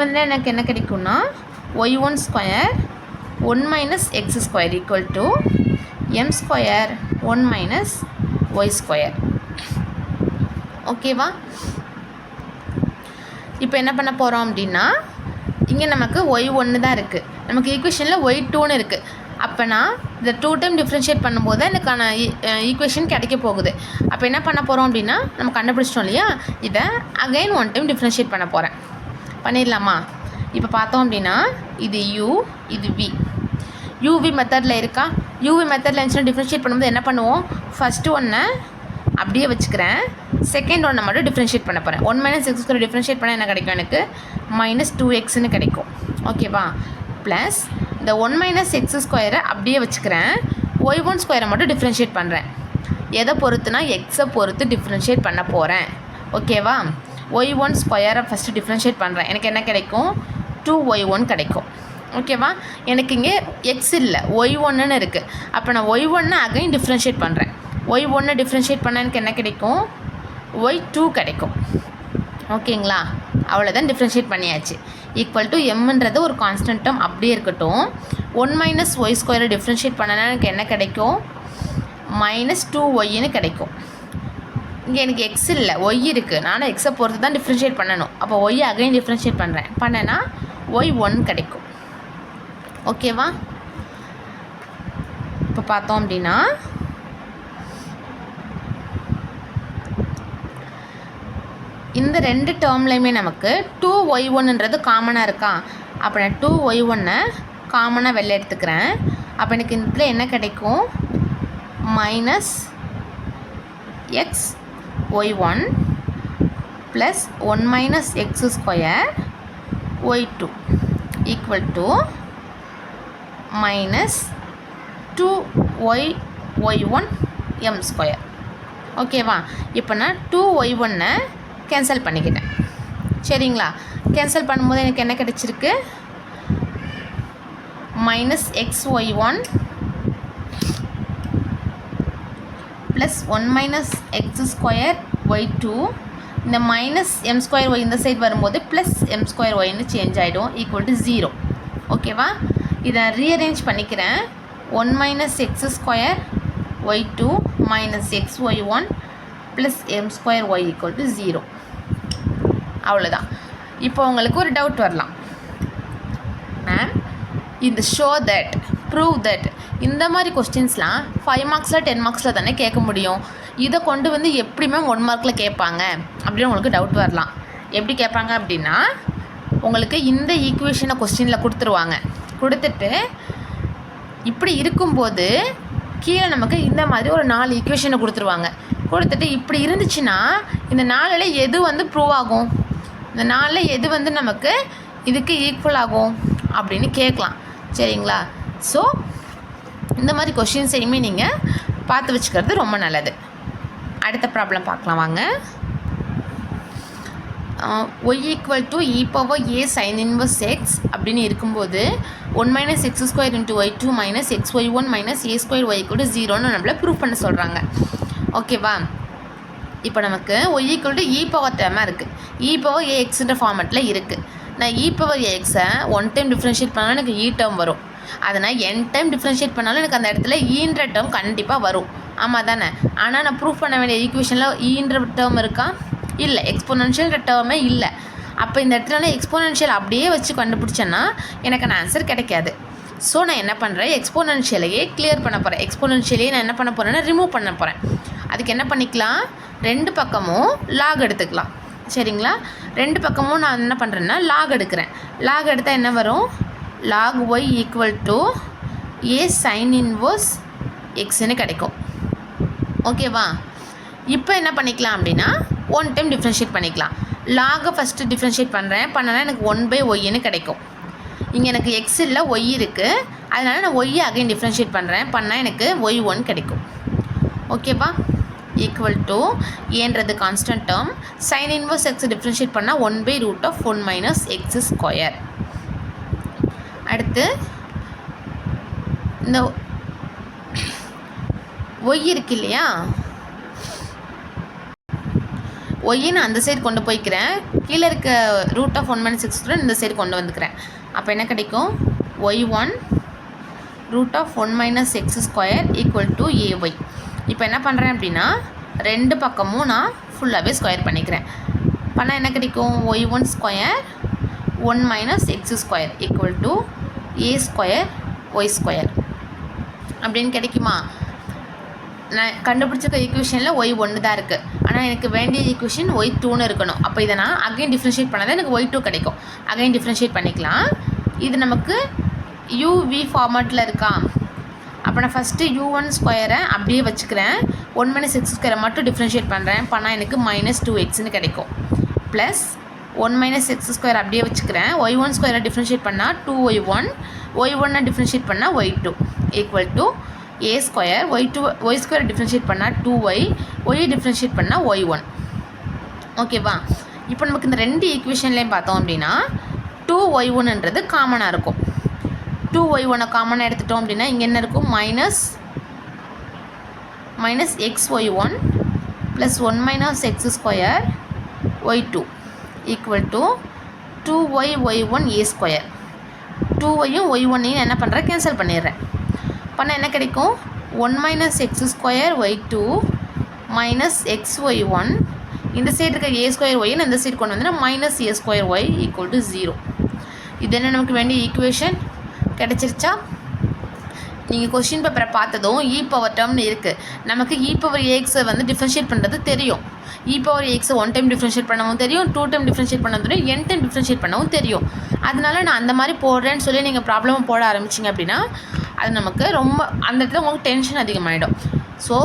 வந்தால் எனக்கு என்ன கிடைக்கும்னா y1 square 1 - x² equal to m square 1 - y². ஓகேவா, இப்போ என்ன பண்ண போகிறோம் அப்படின்னா இங்கே நமக்கு y1 தான் இருக்குது, நமக்கு ஈக்குவேஷனில் y2ன்னு இருக்குது. அப்போ நான் இந்த 2 டைம் டிஃப்ரென்ஷியேட் பண்ணும்போது தான் எனக்கான ஈக்குவேஷன் கிடைக்க போகுது. அப்போ என்ன பண்ண போகிறோம் அப்படின்னா நம்ம கண்டுபிடிச்சிட்டோம் இல்லையா, இதை அகைன் 1 டைம் டிஃப்ரென்ஷியேட் பண்ண போகிறேன். பண்ணிடலாமா, இப்போ பார்த்தோம் அப்படின்னா இது u, இது v. uv மெத்தடில் இருக்கா, uv மெத்தடில் இருந்துச்சுன்னா டிஃப்ரென்ஷியேட் பண்ணும்போது என்ன பண்ணுவோம், ஃபஸ்ட்டு ஒன்றை அப்படியே வச்சுக்கிறேன், செகண்ட் ஒன்றை மட்டும் டிஃப்ரென்ஷியேட் பண்ண போகிறேன். 1 - x² டிஃப்ரென்ஷியேட் பண்ணால் என்ன கிடைக்கும், எனக்கு -2xன்னு கிடைக்கும். ஓகேவா, ப்ளஸ் இந்த 1 - x² அப்படியே வச்சுக்கிறேன், y1 ஸ்கொயரை மட்டும் டிஃப்ரென்ஷியேட் பண்ணுறேன். எதை பொறுத்துனா எக்ஸை பொறுத்து டிஃப்ரென்ஷியேட் பண்ண போகிறேன். ஓகேவா, y1 ஸ்கொயரை ஃபஸ்ட்டு டிஃப்ரென்ஷியேட் பண்ணுறேன், எனக்கு என்ன கிடைக்கும், 2y1 கிடைக்கும். ஓகேவா, எனக்கு இங்கே எக்ஸ் இல்லை, y1ன்னு இருக்குது. அப்போ நான் y1 அகைன் டிஃப்ரென்ஷியேட் பண்ணுறேன். y1 டிஃப்ரென்ஷியேட் பண்ணால் எனக்கு என்ன கிடைக்கும், y2 கிடைக்கும். ஓகேங்களா, அவ்வளோதான், டிஃப்ரென்ஷியேட் பண்ணியாச்சு. ஈக்குவல் டு எம்ன்றது ஒரு கான்ஸ்டன்ட் டேர்ம் அப்படியே இருக்கட்டும். 1 - y² டிஃப்ரென்ஷியேட் பண்ணனா எனக்கு என்ன கிடைக்கும், -2yன்னு கிடைக்கும். இங்கே எனக்கு எக்ஸ் இல்லை, ஒய் இருக்குது, நானும் எக்ஸை பொறுத்து தான் டிஃப்ரென்ஷியேட் பண்ணணும். அப்போ ஒய் அகைன் டிஃப்ரென்ஷியேட் பண்ணேன்னா y1 கிடைக்கும். ஓகேவா, இப்போ பார்த்தோம் அப்படின்னா இந்த 2 டேர்ம்லையுமே நமக்கு 2y1ன்றது காமனாக இருக்கா. அப்போ நான் 2y1 காமனாக வெளில எடுத்துக்கிறேன். அப்போ எனக்கு இந்த இடத்துல என்ன கிடைக்கும், -xy1 + 1 - x² y2 equal to -2y1 m². ஓகேவா, இப்போ நான் 2y1 கேன்சல் பண்ணிக்கிட்டேன். சரிங்களா, கேன்சல் பண்ணும்போது எனக்கு என்ன கிடச்சிருக்கு, -xy1 + 1 - x² y2. இந்த -m²y இந்த சைடு வரும்போது +m²yன்னு சேஞ்ச் ஆகிடும், ஈக்குவல் டு 0. ஓகேவா, இதை ரீஅரேஞ்ச் பண்ணிக்கிறேன். 1 - x² y2 - xy1 + m²y equal to 0. அவ்வளோதான். இப்போ உங்களுக்கு ஒரு டவுட் வரலாம், மேம் இந்த ஷோ தட் ப்ரூவ் தட். இந்த மாதிரி கொஸ்டின்ஸ்லாம் 5 மார்க்ஸில் 10 மார்க்ஸில் தானே கேட்க முடியும். இதை கொண்டு வந்து எப்படி மேம் 1 மார்க்கில் கேட்பாங்க அப்படின்னு உங்களுக்கு டவுட் வரலாம். எப்படி கேட்பாங்க அப்படின்னா, உங்களுக்கு இந்த ஈக்குவேஷனை கொஸ்டினில் கொடுத்துருவாங்க. கொடுத்துட்டு இப்படி இருக்கும்போது கீழே நமக்கு இந்த மாதிரி ஒரு 4 ஈக்குவேஷனை கொடுத்துருவாங்க. கொடுத்துட்டு இப்படி இருந்துச்சுன்னா இந்த 4ல் எது வந்து ப்ரூவ் ஆகும், இந்த 4ல் எது வந்து நமக்கு இதுக்கு ஈக்குவல் ஆகும் அப்படின்னு கேட்கலாம். சரிங்களா? ஸோ இந்த மாதிரி கொஷின்ஸ் இனிமேல் நீங்கள் பார்த்து வச்சுக்கிறது ரொம்ப நல்லது. அடுத்த ப்ராப்ளம் பார்க்கலாம் வாங்க. y = e power a sin inverse x அப்படின்னு இருக்கும்போது 1 - x² × y2 - xy1 - a² y = 0ன்னு நம்மளை ப்ரூவ் பண்ண சொல்கிறாங்க. ஓகேவா? இப்போ நமக்கு y = e பவர் டேர்மாக இருக்குது. e பவர் axன்ற ஃபார்மெட்டில் இருக்குது. நான் e பவர் axை 1 டைம் டிஃப்ரென்ஷியேட் பண்ணாலும் எனக்கு e டேர்ம் வரும். அதனால் n டைம் டிஃப்ரென்ஷியேட் பண்ணாலும் எனக்கு அந்த இடத்துல ஈன்ற டேர்ம் கண்டிப்பாக வரும். ஆமாம் தானே? ஆனால் நான் ப்ரூவ் பண்ண வேண்டிய ஈக்குவேஷனில் ஈன்ற டேர்ம் இருக்கா? இல்லை. எக்ஸ்போனென்ஷியல்ன்ற டேர்மே இல்லை. அப்போ இந்த இடத்துல எக்ஸ்போனென்ஷியல் அப்படியே வச்சு கண்டுபிடிச்சேன்னா எனக்கு அந்த ஆன்சர் கிடைக்காது. ஸோ நான் என்ன பண்ணுறேன், எக்ஸ்போனென்ஷியலையே கிளியர் பண்ண போகிறேன். எக்ஸ்போனென்ஷியலையே நான் என்ன பண்ண போகிறேன்னா ரிமூவ் பண்ண போகிறேன். அதுக்கு என்ன பண்ணிக்கலாம், 2 பக்கமும் லாக் எடுத்துக்கலாம். சரிங்களா? 2 பக்கமும் நான் என்ன பண்ணுறேன்னா லாக் எடுக்கிறேன். லாக் எடுத்தால் என்ன வரும், log y = a sin inverse xன்னு கிடைக்கும். ஓகேவா? இப்போ என்ன பண்ணிக்கலாம் அப்படின்னா 1 டைம் டிஃப்ரென்ஷியேட் பண்ணிக்கலாம். லாகை ஃபஸ்ட்டு டிஃப்ரென்ஷியேட் பண்ணனா எனக்கு 1/yன்னு கிடைக்கும். இங்கே எனக்கு x இல்லை y இருக்குது. அதனால் நான் y அகைன் டிஃப்ரென்ஷியேட் பண்ணால் எனக்கு y1 கிடைக்கும். ஓகேவா? = ஏன்றது constant term. sin inverse x differentiate பண்ணால் 1/√1 - x². அடுத்து இந்த y இருக்கு இல்லையா, ஒய்ன்னு அந்த சைடு கொண்டு போய்க்கிறேன். கீழே இருக்க √1 - x² இந்த சைடு கொண்டு வந்துக்கிறேன். அப்போ என்ன கிடைக்கும், y1 √1 - x² = ay. இப்போ என்ன பண்ணுறேன் அப்படின்னா 2 பக்கமும் நான் ஃபுல்லாகவே ஸ்கொயர் பண்ணிக்கிறேன். பண்ணால் என்ன கிடைக்கும், y1² 1 - x² = a²y² அப்படின்னு கிடைக்குமா? நான் கண்டுபிடிச்சிருக்க ஈக்குவேஷனில் y1 தான் இருக்குது. ஆனால் எனக்கு வேண்டிய ஈக்குவேஷன் y2ன்னு இருக்கணும். அப்போ இதை நான் அகைன் டிஃப்ரென்ஷியேட் பண்ணால் தான் எனக்கு y2 கிடைக்கும். அகைன் டிஃப்ரென்ஷியேட் பண்ணிக்கலாம். இது நமக்கு uv ஃபார்மேட்டில் இருக்கா? அப்போ நான் ஃபஸ்ட்டு u1² அப்படியே வச்சுக்கிறேன். 1 - x² மட்டும் டிஃப்ரென்ஷியேட் பண்ணால் எனக்கு -2xன்னு கிடைக்கும். ப்ளஸ் 1 - x² அப்படியே வச்சுக்கிறேன். y1² டிஃப்ரென்ஷியேட் பண்ணால் 2y1, y1 டிஃப்ரென்ஷியேட் பண்ணால் y2 = a², y² டிஃப்ரென்ஷியேட் பண்ணால் 2y, y டிஃப்ரென்ஷியேட் பண்ணால் y1. ஓகேவா? இப்போ நமக்கு இந்த 2 ஈக்குவேஷன்லேயும் பார்த்தோம் அப்படின்னா 2y1ன்றது காமனாக இருக்கும். 2y1 காமனாக எடுத்துட்டோம் அப்படின்னா இங்கே என்ன இருக்கும், -xy1 + 1 - x² y2 = 2y y1 a². 2yயும் y1ஐயும் என்ன பண்ணுறேன், கேன்சல் பண்ணிடுறேன். பண்ணால் என்ன கிடைக்கும், 1 - x² y2 - xy1. இந்த சைடு இருக்க a²y இந்த சைடு கொண்டு வந்து -a²y = 0. இது என்ன நமக்கு வேண்டிய ஈக்குவேஷன் கிடச்சிருச்சா? நீங்கள் கொஷின் பேப்பரை பார்த்ததும் e பவர் டேர்ம்னு இருக்குது. நமக்கு e பவர் axஐ வந்து டிஃப்ரென்ஷியேட் பண்ணுறது தெரியும். e பவர் axஐ 1 டைம் டிஃப்ரென்ஷியேட் பண்ணவும் தெரியும், 2 டைம் டிஃப்ரென்ஷியேட் பண்ணவும் தெரியும், n டைம் டிஃப்ரென்ஷியேட் பண்ணவும் தெரியும். அதனால நான் அந்த மாதிரி போடுறேன்னு சொல்லி நீங்கள் ப்ராப்ளம் போட ஆரம்பிச்சிங்க அப்படின்னா அது நமக்கு ரொம்ப அந்த இடத்துல உங்களுக்கு டென்ஷன் அதிகமாகிடும். ஸோ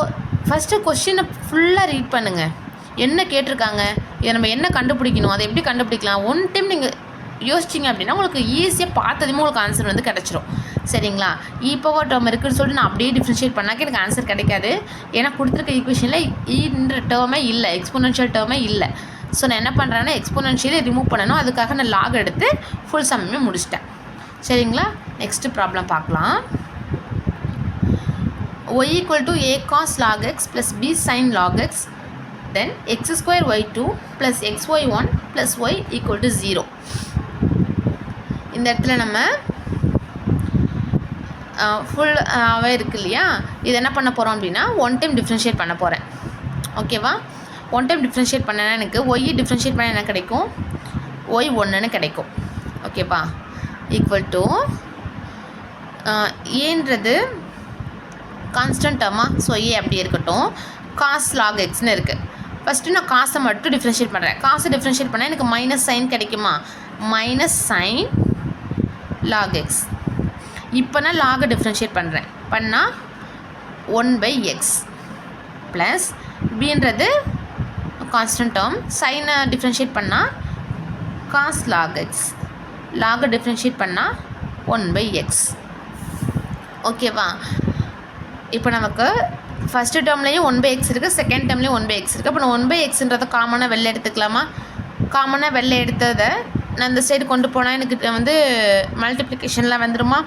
ஃபஸ்ட்டு கொஷினை ஃபுல்லாக ரீட் பண்ணுங்கள். என்ன கேட்டிருக்காங்க, இதை நம்ம என்ன கண்டுபிடிக்கணும், அதை எப்படி கண்டுபிடிக்கலாம், 1 டைம் நீங்கள் யோசிச்சிங்க அப்படின்னா உங்களுக்கு ஈஸியாக பார்த்ததுமே உங்களுக்கு ஆன்சர் வந்து கிடச்சிரும். சரிங்களா? e பவர் டேர்ம் இருக்குதுன்னு சொல்லிட்டு நான் அப்படியே டிஃப்ரென்ஷியேட் பண்ணாக்க எனக்கு ஆன்சர் கிடைக்காது. ஏன்னா கொடுத்துருக்க ஈக்குவேஷனில் ஈன்ற டேர்மே இல்லை, எக்ஸ்போனென்ஷியல் டேர்மே இல்லை. ஸோ நான் என்ன பண்ணுறேன்னா எக்ஸ்போனென்ஷியலை ரிமூவ் பண்ணணும். அதுக்காக நான் லாக் எடுத்து ஃபுல் சம்மே முடிச்சிட்டேன். சரிங்களா? நெக்ஸ்ட்டு ப்ராப்ளம் பார்க்கலாம். y = a cos log x + b sin log x, then x² y2 + xy1 + y = 0. இந்த இடத்துல நம்ம ஃபுல்லாகவே இருக்கு இல்லையா, இது என்ன பண்ண போகிறோம் அப்படின்னா 1 டைம் டிஃப்ரென்ஷியேட் பண்ண போகிறேன். ஓகேவா? 1 டைம் டிஃப்ரென்ஷியேட் பண்ணனா எனக்கு y டிஃப்ரென்ஷியேட் பண்ண என்ன கிடைக்கும், y1ன்னு கிடைக்கும். ஓகேவா? = ஏன்றது கான்ஸ்டன்ட் டேர்மா, ஸோ ஏ அப்படி இருக்கட்டும். காஸ் லாக் எக்ஸ்னு இருக்குது. ஃபஸ்ட்டு நான் காசை மட்டும் டிஃப்ரென்ஷியேட் பண்ணுறேன். காசை டிஃப்ரென்ஷியேட் பண்ணால் எனக்கு மைனஸ் சைன் கிடைக்குமா, மைனஸ் சைன் லாக் எக்ஸ். இப்போ நான் லாகை டிஃப்ரென்ஷியேட் பண்ணுறேன், பண்ணால் 1/x ப்ளஸ் பின்றது கான்ஸ்டன்ட் டேர்ம், சைனை டிஃப்ரென்ஷியேட் பண்ணால் காஸ் லாக் எக்ஸ், லாகை டிஃப்ரென்ஷியேட் பண்ணால் 1/x. ஓகேவா? இப்போ நமக்கு ஃபஸ்ட்டு டேர்ம்லேயும் 1/x இருக்குது, செகண்ட் டேர்ம்லேயும் 1/x இருக்குது. அப்போ நான் 1/xன்றதை காமனாக வெளில எடுத்துக்கலாமா? காமனாக வெளில எடுத்ததை நான் இந்த சைடு கொண்டு போனால் எனக்கு வந்து மல்டிப்ளிகேஷன்லாம் வந்துடுமா?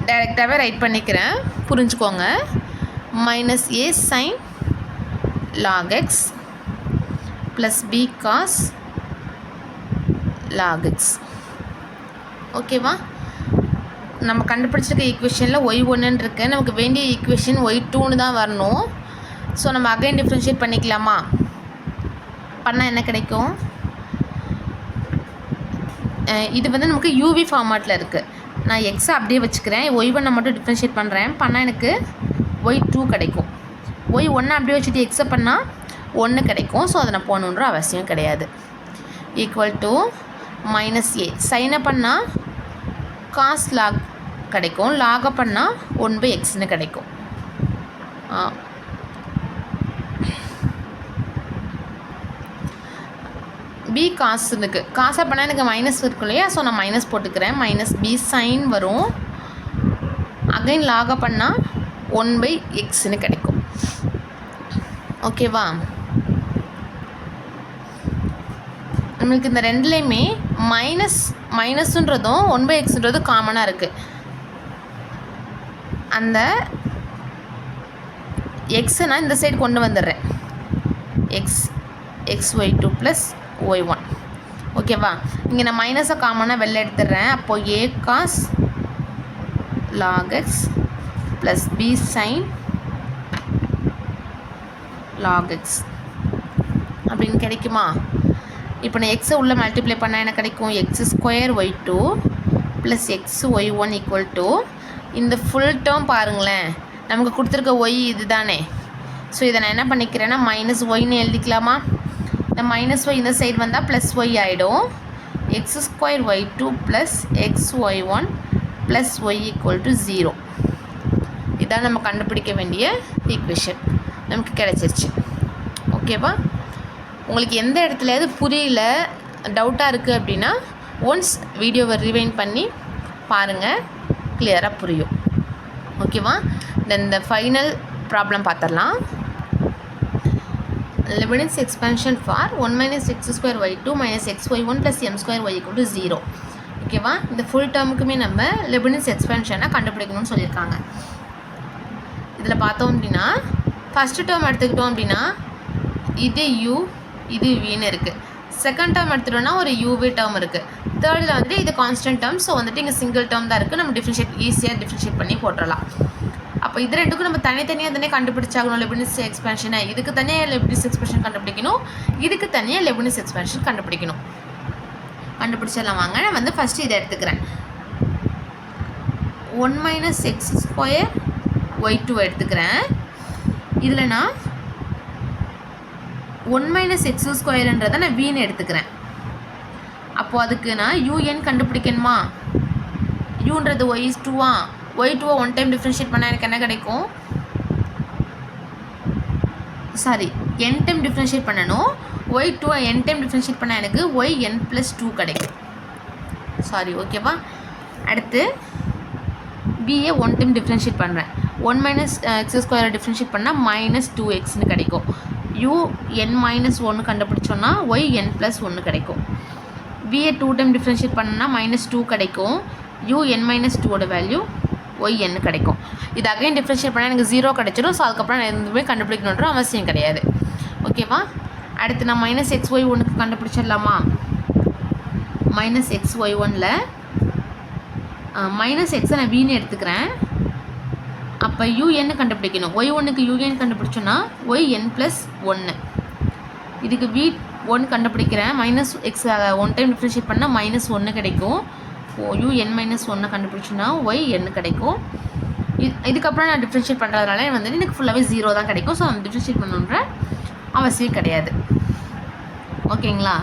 டைரெக்டாகவே ரைட் பண்ணிக்கிறேன், புரிஞ்சுக்கோங்க. Minus A sine log X plus B cos log X. ஓகேவா? நம்ம கண்டுபிடிச்சிருக்க ஈக்குவேஷனில் y1 இருக்கு, நமக்கு வேண்டிய ஈக்குவேஷன் y2 தான் வரணும். ஸோ நம்ம அகைன் டிஃப்ரென்ஷியேட் பண்ணிக்கலாமா? பண்ணால் என்ன கிடைக்கும்? இது வந்து நமக்கு யூவி ஃபார்மேட்டில் இருக்குது. நான் எக்ஸை அப்படியே வச்சுக்கிறேன், y1 மட்டும் டிஃப்ரென்ஷியேட் பண்ணுறேன், பண்ணால் எனக்கு y2 கிடைக்கும். y1 அப்படியே வச்சுட்டு எக்ஸை பண்ணால் 1 கிடைக்கும். ஸோ அதை நான் போகணுன்ற அவசியம் கிடையாது. ஈக்குவல் டு மைனஸ் ஏ, சைனை பண்ணால் காஸ் லாக் கிடைக்கும், லாகை பண்ணால் 1/xன்னு கிடைக்கும். பி காசுக்கு காசாக பண்ணால் எனக்கு மைனஸ் இருக்கும் இல்லையா, ஸோ நான் மைனஸ் போட்டுக்கிறேன். மைனஸ் பி சைன் வரும், அகைன் லாகை பண்ணால் 1/xன்னு கிடைக்கும். ஓகேவா? நம்மளுக்கு இந்த ரெண்டுலேயுமே மைனஸுன்றதும் 1/xன்றதும் காமனாக இருக்குது. அந்த எக்ஸை நான் இந்த சைடு கொண்டு வந்துடுறேன், xy2 ப்ளஸ் y1. ஓகேவா? இங்கே நான் மைனஸை காமனாக வெளில எடுத்துடுறேன். அப்போது A cos log X plus B sine log X அப்படின்னு கிடைக்குமா? இப்போ நான் எக்ஸை உள்ளே மல்டிப்ளை பண்ணால் என்ன கிடைக்கும்? x² y2 plus xy1 equal to இந்த ஃபுல் டேர்ம் பாருங்களேன், நமக்கு கொடுத்துருக்க ஒய் இது தானே. ஸோ இதை நான் என்ன பண்ணிக்கிறேன்னா மைனஸ் ஒய்னு எழுதிக்கலாமா? இந்த மைனஸ் ஒய் இந்த சைடு வந்தால் ப்ளஸ் ஒய் ஆகிடும். x² y2 plus xy1 plus y equal to 0. இதான் நம்ம கண்டுபிடிக்க வேண்டிய ஈக்குவேஷன், நமக்கு கிடைச்சிருச்சு. ஓகேவா? உங்களுக்கு எந்த இடத்துலையாவது புரியல, டவுட்டாக இருக்குது அப்படின்னா ஒன்ஸ் வீடியோவை ரிவைண்ட் பண்ணி பாருங்கள், கிளியராக புரியும். ஓகேவா? இந்த ஃபைனல் ப்ராப்ளம் பார்த்துடலாம். Leibniz expansion for 1 - x² y2 - xy1 + m² y = 0. ஓகேவா? இந்த ஃபுல் டேர்முக்குமே நம்ம லெபினிட்ஸ் எக்ஸ்பென்ஷனை கண்டுபிடிக்கணும்னு சொல்லியிருக்காங்க. இதில் பார்த்தோம் அப்படின்னா ஃபஸ்ட்டு டேர்ம் எடுத்துக்கிட்டோம் அப்படின்னா இது u இது vன்னு இருக்குது. செகண்ட் டேர்ம் எடுத்துகிட்டோன்னா ஒரு uv டேர்ம் இருக்குது. தேர்டில் வந்துட்டு இது கான்ஸ்டன்ட் டேர்ம். ஸோ வந்துட்டு இங்கே சிங்கிள் டேர்ம் தான் இருக்குது, நம்ம ஈஸியாக டிஃப்ரென்ஷியேட் பண்ணி போட்டுடலாம். அப்போ இது ரெண்டுக்கும் நம்ம தனித்தனியாக தானே கண்டுபிடிச்சாகணும் லெபினிட்ஸ் எக்ஸ்பென்ஷனை. இதுக்கு தனியாக லெபினிட்ஸ் எக்ஸ்பென்ஷன் கண்டுபிடிக்கணும், இதுக்கு தனியாக லெபினிட்ஸ் எக்ஸ்பென்ஷன் கண்டுபிடிக்கணும். கண்டுபிடிச்சிடலாம் வாங்க. நான் வந்து ஃபஸ்ட்டு இதை எடுத்துக்கிறேன். 1 - x² y2 எடுத்துக்கிறேன். இதில் நான் 1 - x²ன்றதை நான் vன்னு எடுத்துக்கிறேன். அப்போது அதுக்கு நான் un கண்டுபிடிக்கணுமா? uன்றது y2 y2 one time differentiate பண்ணால் எனக்கு என்ன கிடைக்கும்? சாரி, n டைம் டிஃப்ரென்ஷியேட் பண்ணணும். y2 n டைம் டிஃப்ரென்ஷியேட் பண்ணால் எனக்கு yn + 2 கிடைக்கும். சாரி, ஓகேவா? அடுத்து பிஏ ஒன் டைம் டிஃப்ரென்ஷியேட் பண்ணுறேன். 1 - x² டிஃப்ரென்ஷியேட் பண்ணால் -2xன்னு கிடைக்கும். un - 1 கண்டுபிடிச்சோன்னா yn + 1 கிடைக்கும். பிஏ 2 டைம் டிஃப்ரென்ஷியேட் பண்ணால் -2 கிடைக்கும். un - 2ஓட வேல்யூ yn கிடைக்கும். இது அகைன் டிஃப்ரென்ஷியேட் பண்ணால் எனக்கு 0 கிடைச்சிடும். ஸோ அதுக்கப்புறம் நான் எதுவுமே கண்டுபிடிக்கணுன்ற அவசியம் கிடையாது. ஓகேவா? அடுத்து நான் -xy1க்கு கண்டுபிடிச்சிடலாமா? -xy1ல் -xை நான் vன்னு எடுத்துக்கிறேன். அப்போ un கண்டுபிடிக்கணும். y1க்கு un கண்டுபிடிச்சோன்னா yn + 1. இதுக்கு v1 கண்டுபிடிக்கிறேன். -x ஒன் டைம் டிஃப்ரென்ஷியேட் பண்ணால் -1 கிடைக்கும். un மைனஸ் ஒன்னை கண்டுபிடிச்சின்னா yn கிடைக்கும். இதுக்கப்புறம் நான் டிஃப்ரென்ஷியேட் பண்ணுறதுனால வந்து எனக்கு ஃபுல்லாகவே 0 தான் கிடைக்கும். ஸோ அந்த டிஃப்ரென்ஷியேட் பண்ணுன்ற அவசியம் கிடையாது. ஓகேங்களா?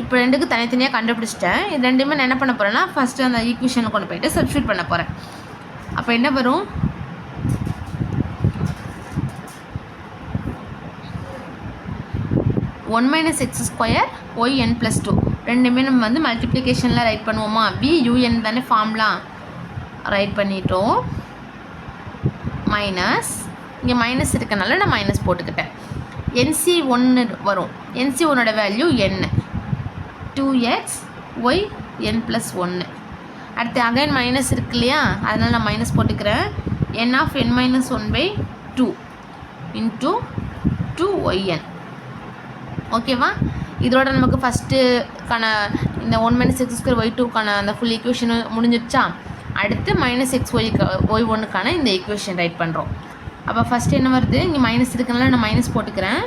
இப்போ ரெண்டுக்கு தனித்தனியாக கண்டுபிடிச்சிட்டேன். இது ரெண்டுமே நான் என்ன பண்ண போகிறேன்னா ஃபஸ்ட்டு அந்த ஈக்குவேஷனில் கொண்டு போயிட்டு சப்ஸ்டிட்யூட் பண்ண போகிறேன். அப்போ என்ன வரும்? One minus X square yn plus 2 ரெண்டுமே நம்ம வந்து மல்டிப்ளிகேஷனில் ரைட் பண்ணுவோமா? VUN தானே ஃபார்ம்லாம் ரைட் பண்ணிட்டோம். மைனஸ் இங்கே மைனஸ் இருக்கனால நான் மைனஸ் போட்டுக்கிட்டேன். NC1 வரும். NC1ஓட value n 2x y n + 1. அடுத்து அகைன் மைனஸ் இருக்கு இல்லையா, அதனால் நான் மைனஸ் போட்டுக்கிறேன். n of n minus 1/2 into 2yn. ஓகேவா? இதோட நமக்கு ஃபஸ்ட்டுக்கான இந்த 1 மைனஸ் எக்ஸ் ஸ்கொயர் y2க்கான அந்த ஃபுல் ஈக்குவேஷன் முடிஞ்சிடுச்சா? அடுத்து மைனஸ் எக்ஸ் y1க்கான இந்த ஈக்குவேஷன் ரைட் பண்ணுறோம். அப்போ ஃபஸ்ட்டு என்ன வருது? இங்கே மைனஸ் இருக்கனால நான் மைனஸ் போட்டுக்கிறேன்.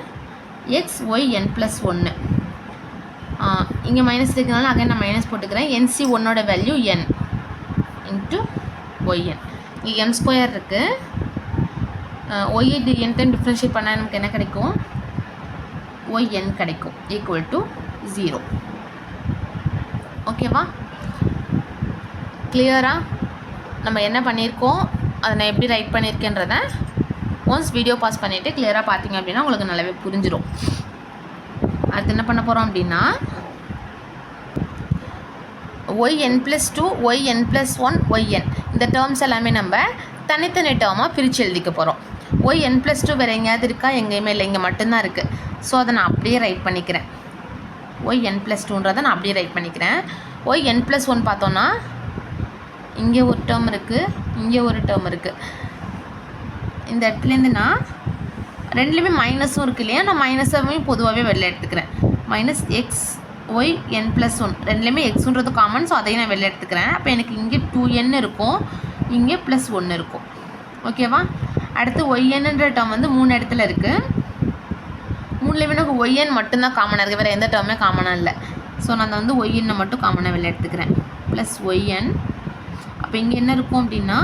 X Y n + 1. இங்கே மைனஸ் இருக்கனால அகைன் நான் மைனஸ் போட்டுக்கிறேன். NC1ஓட வேல்யூ n இன்ட்டு ஒய்என். இங்கே m ஸ்கொயர் இருக்குது. ஒய்ஐ n டைம் டிஃப்ரென்ஷியேட் பண்ணால் நமக்கு என்ன கிடைக்கும்? yn கிடைக்கும் ஈக்குவல் டு 0. ஓகேவா? கிளியராக நம்ம என்ன பண்ணியிருக்கோம், அதை நான் எப்படி ரைட் பண்ணியிருக்கேன்றதை ஒன்ஸ் வீடியோ பாஸ் பண்ணிவிட்டு கிளியராக பார்த்தீங்க அப்படின்னா உங்களுக்கு நல்லாவே புரிஞ்சிடும். அடுத்து என்ன பண்ண போகிறோம் அப்படின்னா yn + 2 yn + 1 yn இந்த டேர்ம்ஸ் எல்லாமே நம்ம தனித்தனி டேர்மாக பிரித்து எழுதிக்க போகிறோம். yn + 2 வேறு எங்கேயாவது இருக்கா? எங்கேயுமே இல்லை, இங்கே மட்டும்தான் இருக்குது. ஸோ அதை நான் அப்படியே ரைட் பண்ணிக்கிறேன். yn + 2ன்றதை நான் அப்படியே ரைட் பண்ணிக்கிறேன். yn + 1 பார்த்தோன்னா இங்கே ஒரு டேர்ம் இருக்குது, இங்கே ஒரு டேர்ம் இருக்குது. இந்த இடத்துலேருந்து நான் ரெண்டுலேயுமே மைனஸும் இருக்குது இல்லையா, நான் மைனஸாகவே பொதுவாகவே வெளில எடுத்துக்கிறேன். மைனஸ் எக்ஸ் ஒய் n + 1 ரெண்டுலேயுமே எக்ஸுன்றது காமன். ஸோ அதையும் நான் வெளில எடுத்துக்கிறேன். அப்போ எனக்கு இங்கே 2n இருக்கும், இங்கே +1 இருக்கும். ஓகேவா? அடுத்து ஒய்என்ன்ற டேர்ம் வந்து 3 இடத்துல இருக்குது. 3லேயுமே எனக்கு ஒய்என் மட்டும்தான் காமனாக இருக்குது, வேறு எந்த டேர்மே காமனாக இல்லை. ஸோ நான் வந்து ஒய்என்னை மட்டும் காமனாக வெளில எடுத்துக்கிறேன். Plus yn. அப்போ இங்கே என்ன இருக்கும் அப்படின்னா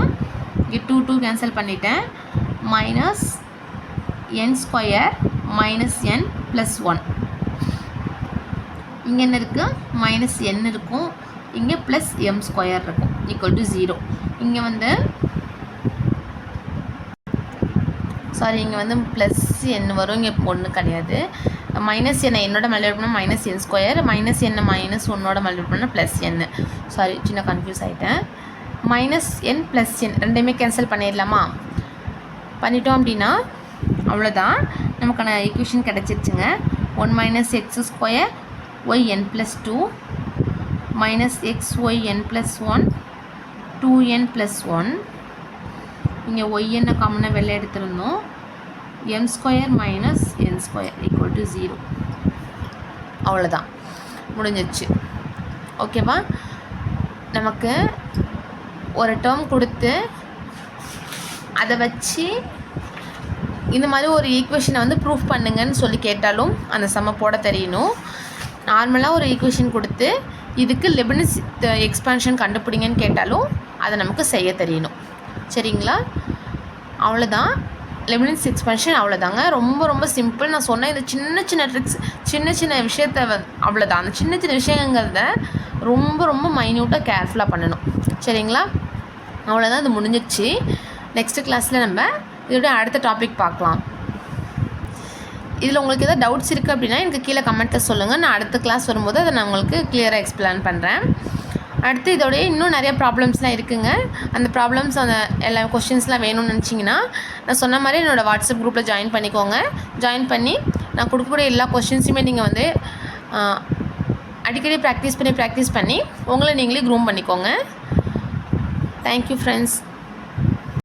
இங்கே 2 கேன்சல் பண்ணிட்டேன். Minus n square minus n + 1. இங்கே என்ன இருக்குது? மைனஸ் n இருக்கும், இங்கே ப்ளஸ் m ஸ்கொயர் இருக்கும் ஈக்குவல் டு 0. இங்கே வந்து இங்கே வந்து ப்ளஸ் n வரும், இங்கே ஒன்று கிடையாது. மைனஸ் n என்னோட மல்டிப்ளை பண்ணால் minus n square, minus n minus 1ஓட மல்டிப்ளை பண்ணால் ப்ளஸ் n. சின்ன கன்ஃபியூஸ் ஆகிட்டேன். மைனஸ் n ப்ளஸ் n ரெண்டையுமே கேன்சல் பண்ணிடலாமா? பண்ணிட்டோம் அப்படின்னா அவ்வளோதான், நமக்கான ஈக்குவேஷன் கிடச்சிருச்சுங்க. 1 minus X square Y n + 2 minus X Y n + 1 2n + 1. இங்கே ஒய்என்னை காமனாக வெளில எடுத்துருந்தோம். m square minus n square equal to 0. அவ்வளோதான், முடிஞ்சிச்சு. ஓகேவா? நமக்கு ஒரு டேர்ம் கொடுத்து அதை வச்சு இந்த மாதிரி ஒரு ஈக்குவேஷனை வந்து ப்ரூஃப் பண்ணுங்கன்னு சொல்லி கேட்டாலும் அந்த சம்ம போட தெரியணும். நார்மலாக ஒரு ஈக்குவேஷன் கொடுத்து இதுக்கு லெபினிட்ஸ் எக்ஸ்பான்ஷன் கண்டுபிடிங்கன்னு கேட்டாலும் அதை நமக்கு செய்ய தெரியணும். சரிங்களா? அவ்வளோதான், லெபினிட்ஸ் எக்ஸ்பான்ஷன் அவ்வளோதாங்க. ரொம்ப ரொம்ப சிம்பிள். நான் சொன்ன இந்த சின்ன சின்ன ட்ரிக்ஸ், சின்ன சின்ன விஷயத்த அவ்வளோதான். அந்த சின்ன சின்ன விஷயங்கிறத ரொம்ப ரொம்ப மைன்யூட்டாக கேர்ஃபுல்லாக பண்ணணும். சரிங்களா? அவ்வளோதான், இது முடிஞ்சிடுச்சு. நெக்ஸ்ட்டு கிளாஸில் நம்ம இதோட அடுத்த டாபிக் பார்க்கலாம். இதில் உங்களுக்கு எதாவது டவுட்ஸ் இருக்குது அப்படின்னா எனக்கு கீழே கமெண்ட்டில் சொல்லுங்கள். நான் அடுத்த கிளாஸ் வரும்போது அதை நான் உங்களுக்கு கிளியராக எக்ஸ்பிளைன் பண்ணுறேன். அடுத்து இதோடய இன்னும் நிறைய ப்ராப்ளம்ஸ்லாம் இருக்குங்க. அந்த ப்ராப்ளம்ஸ் அந்த எல்லா கொஷின்ஸ்லாம் வேணும்னு நினச்சிங்கன்னா நான் சொன்ன மாதிரி என்னோடய வாட்ஸ்அப் குரூப்பில் ஜாயின் பண்ணிக்கோங்க. ஜாயின் பண்ணி நான் கொடுக்கக்கூடிய எல்லா கொஷின்ஸுமே நீங்கள் வந்து அடிக்கடி ப்ராக்டிஸ் பண்ணி உங்களை நீங்களே க்ரூம் பண்ணிக்கோங்க. Thank you friends.